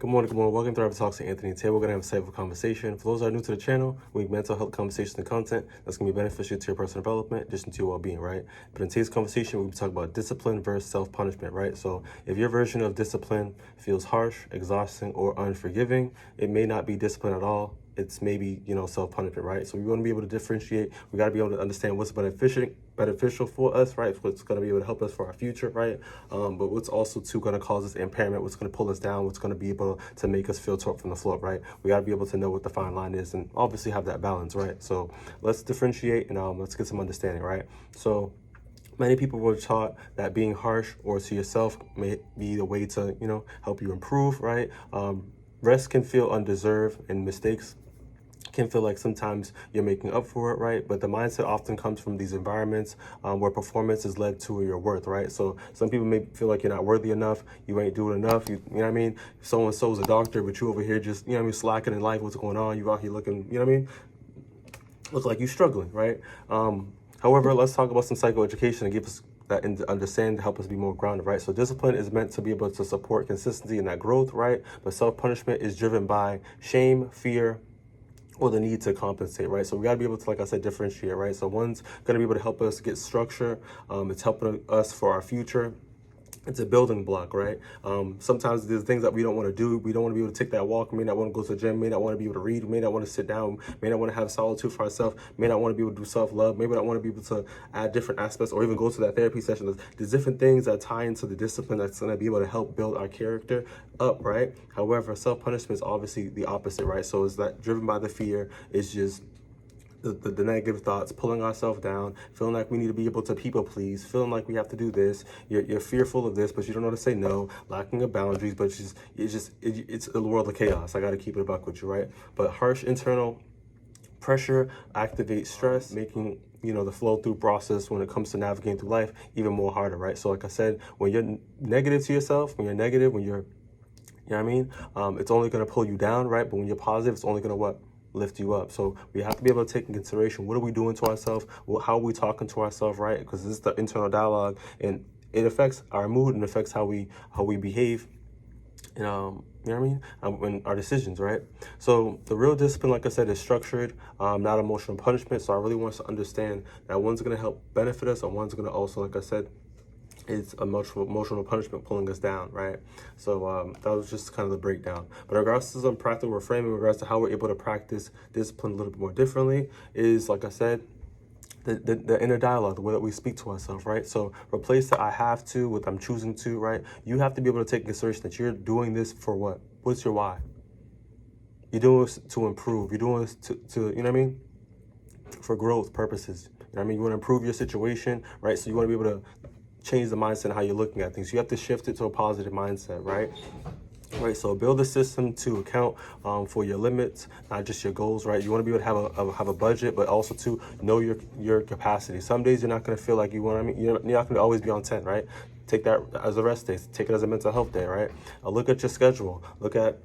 Good morning, good morning. Welcome to our Talks with Anthony. Today we're going to have a safe conversation. For those that are new to the channel, we make mental health conversations and content that's going to be beneficial to your personal development, just into your well-being, right? But in today's conversation, we'll be talking about discipline versus self-punishment, right? So if your version of discipline feels harsh, exhausting, or unforgiving, it may not be discipline at all. It's maybe, self-punishment, right? So we want to be able to differentiate. We got to be able to understand what's beneficial for us, right? What's going to be able to help us for our future, right? But what's also too going to cause us impairment, what's going to pull us down, what's going to be able to make us feel taught from the floor, right? We got to be able to know what the fine line is and obviously have that balance, right? So let's differentiate and let's get some understanding, right? So many people were taught that being harsh or to yourself may be the way to, help you improve, right? Rest can feel undeserved and mistakes can feel like sometimes you're making up for it, right? But the mindset often comes from these environments where performance is led to your worth, right? So some people may feel like you're not worthy enough, you ain't doing enough, you know what I mean? So-and-so's a doctor, but you over here just, slacking in life, what's going on? You out here looking, look like you're struggling, right? However, let's talk about some psychoeducation and give us that understanding to help us be more grounded, right? So discipline is meant to be able to support consistency and that growth, right? But self-punishment is driven by shame, fear, or the need to compensate, right? So we gotta be able to, like I said, differentiate, right? So one's gonna be able to help us get structure. It's helping us for our future. It's a building block, right? Sometimes there's things that we don't want to do. We don't want to be able to take that walk. We may not want to go to the gym. May not want to be able to read. May not want to sit down. May not want to have solitude for ourselves. May not want to be able to do self-love. Maybe not want to be able to add different aspects or even go to that therapy session. There's different things that tie into the discipline that's going to be able to help build our character up, right? However, self-punishment is obviously the opposite, right? So it's that driven by the fear. It's just the negative thoughts, pulling ourselves down, feeling like we need to be able to people please, feeling like we have to do this. You're fearful of this, but you don't know how to say no, lacking of boundaries, but it's a world of chaos. I got to keep it a buck with you, right? But harsh internal pressure activates stress, making the flow through process when it comes to navigating through life even more harder, right? So like I said, when you're negative to yourself, when you're it's only going to pull you down, right? But when you're positive, it's only going to lift you up. So we have to be able to take in consideration, what are we doing to ourselves? How are we talking to ourselves, right? Because this is the internal dialogue, and it affects our mood and affects how we behave. And our decisions, right? So the real discipline, like I said, is structured, not emotional punishment. So I really want us to understand that one's going to help benefit us, and one's going to also, like I said, it's emotional punishment pulling us down, right? So that was just kind of the breakdown. But in regards to some practical reframing, in regards to how we're able to practice discipline a little bit more differently, is, like I said, the inner dialogue, the way that we speak to ourselves, right? So replace the I have to with I'm choosing to, right? You have to be able to take consideration that you're doing this for what? What's your why? You're doing this to improve. You're doing this to for growth purposes. You want to improve your situation, right? So you want to be able to change the mindset and how you're looking at things. You have to shift it to a positive mindset, right? Right, so build a system to account for your limits, not just your goals, right? You want to be able to have a budget, but also to know your capacity. Some days you're not going to feel like you're not going to always be on 10, right? Take that as a rest day. Take it as a mental health day, right? Look at your schedule. Look at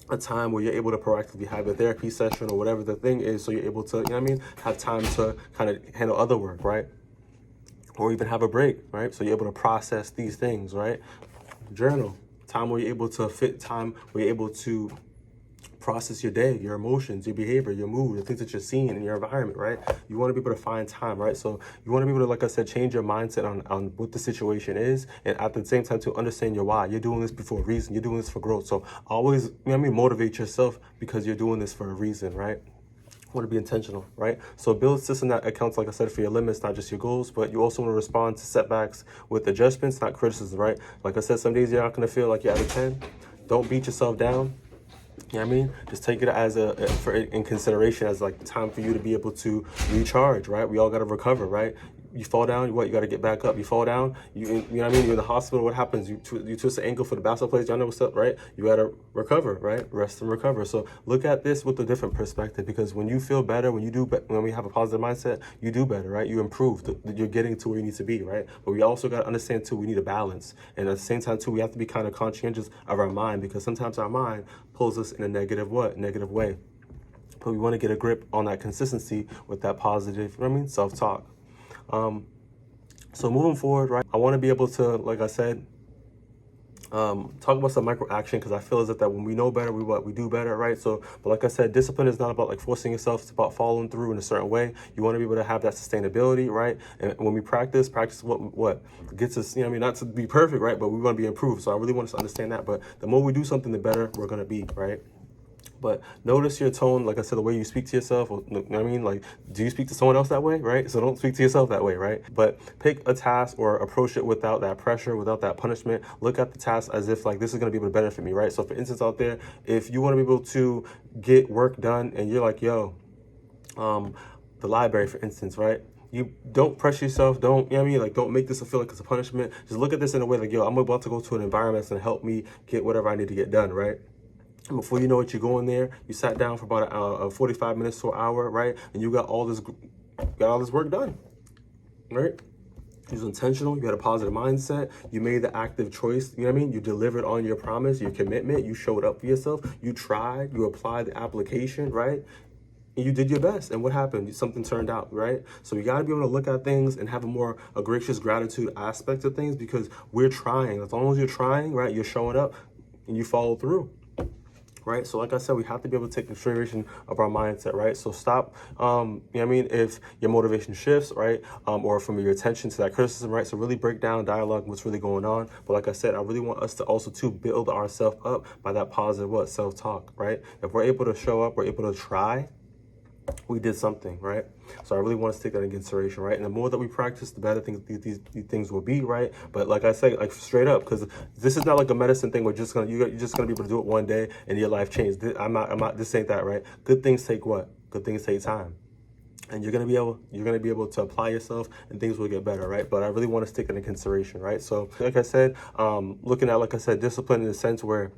a time where you're able to proactively have a therapy session or whatever the thing is, so you're able to, have time to kind of handle other work, right? Or even have a break, right? So you're able to process these things, right? Journal. Time where you're able to where you're able to process your day, your emotions, your behavior, your mood, the things that you're seeing in your environment, right? You want to be able to find time, right? So you want to be able to, like I said, change your mindset on what the situation is, and at the same time to understand your why. You're doing this for a reason. You're doing this for growth. So always, motivate yourself because you're doing this for a reason, right? Want to be intentional, right? So build a system that accounts, like I said, for your limits, not just your goals, but you also want to respond to setbacks with adjustments, not criticism, right? Like I said, some days you're not going to feel like you're at a 10. Don't beat yourself down. You know what I mean? Just take it as in consideration as like time for you to be able to recharge, right? We all got to recover, right? You fall down, you got to get back up. You fall down, you know what I mean? You're in the hospital, what happens? You twist the ankle for the basketball players, y'all know what's up, right? You got to recover, right? Rest and recover. So look at this with a different perspective, because when you feel better, when we have a positive mindset, you do better, right? You improve, you're getting to where you need to be, right? But we also got to understand too, we need a balance. And at the same time too, we have to be kind of conscientious of our mind, because sometimes our mind pulls us in a negative way. But we want to get a grip on that consistency with that positive, self-talk. So moving forward, right, I want to be able to, like I said, Talk about some micro action, because I feel as if that when we know better, we do better, right? So, but like I said, discipline is not about like forcing yourself. It's about following through in a certain way. You want to be able to have that sustainability, right? And when we practice what gets us, you know what I mean, not to be perfect, right? But we want to be improved. So I really want us to understand that. But the more we do something, the better we're gonna be, right? But notice your tone, like I said, the way you speak to yourself. You know what I mean? Like, do you speak to someone else that way, right? So don't speak to yourself that way, right? But pick a task or approach it without that pressure, without that punishment. Look at the task as if like this is going to be able to benefit me, right? So for instance, out there, if you want to be able to get work done and you're like, yo, the library, for instance, right? You don't pressure yourself. Don't, you know what I mean? Like, don't make this feel like it's a punishment. Just look at this in a way like, yo, I'm about to go to an environment that's going to help me get whatever I need to get done, right? And before you know it, you go in there, you sat down for about 45 minutes to an hour, right? And you got all this work done, right? You was intentional, you had a positive mindset, you made the active choice, you know what I mean? You delivered on your promise, your commitment, you showed up for yourself, you tried, you applied the application, right? And you did your best. And what happened? Something turned out, right? So you got to be able to look at things and have a gracious gratitude aspect of things, because we're trying. As long as you're trying, right, you're showing up and you follow through. Right. So like I said, we have to be able to take consideration of our mindset, right? So stop, you know what I mean, if your motivation shifts, right? Or from your attention to that criticism, right? So really break down dialogue, what's really going on. But like I said, I really want us to also to build ourselves up by that positive self-talk, right? If we're able to show up, we're able to try, we did something, right? So I really want to take that in consideration, right? And the more that we practice, the better these things will be, right? But like I say, like straight up, because this is not like a medicine thing. You're just gonna be able to do it one day and your life changed. I'm not. This ain't that, right? Good things take what? Good things take time. And you're gonna be able to apply yourself, and things will get better, right? But I really want to take that in consideration, right? So like I said, looking at, like I said, discipline in the sense where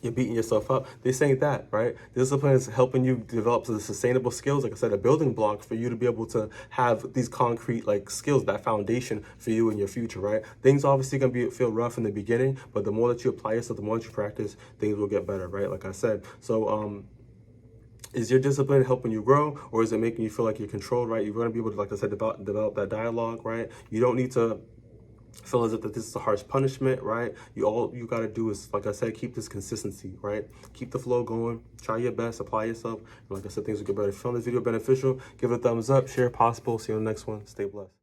you're beating yourself up. This ain't that, right? Discipline is helping you develop the sustainable skills, like I said, a building block for you to be able to have these concrete like skills, that foundation for you in your future, right? Things obviously gonna feel rough in the beginning, but the more that you apply yourself, the more that you practice, things will get better, right? Like I said. So is your discipline helping you grow, or is it making you feel like you're controlled, right? You're gonna be able to, like I said, develop that dialogue, right? You don't need to feel as if that this is a harsh punishment, right? All you got to do is, like I said, keep this consistency, right? Keep the flow going, try your best, apply yourself, and like I said, things will get better. If you found this video beneficial, give it a thumbs up, share if possible. See you on the next one. Stay blessed.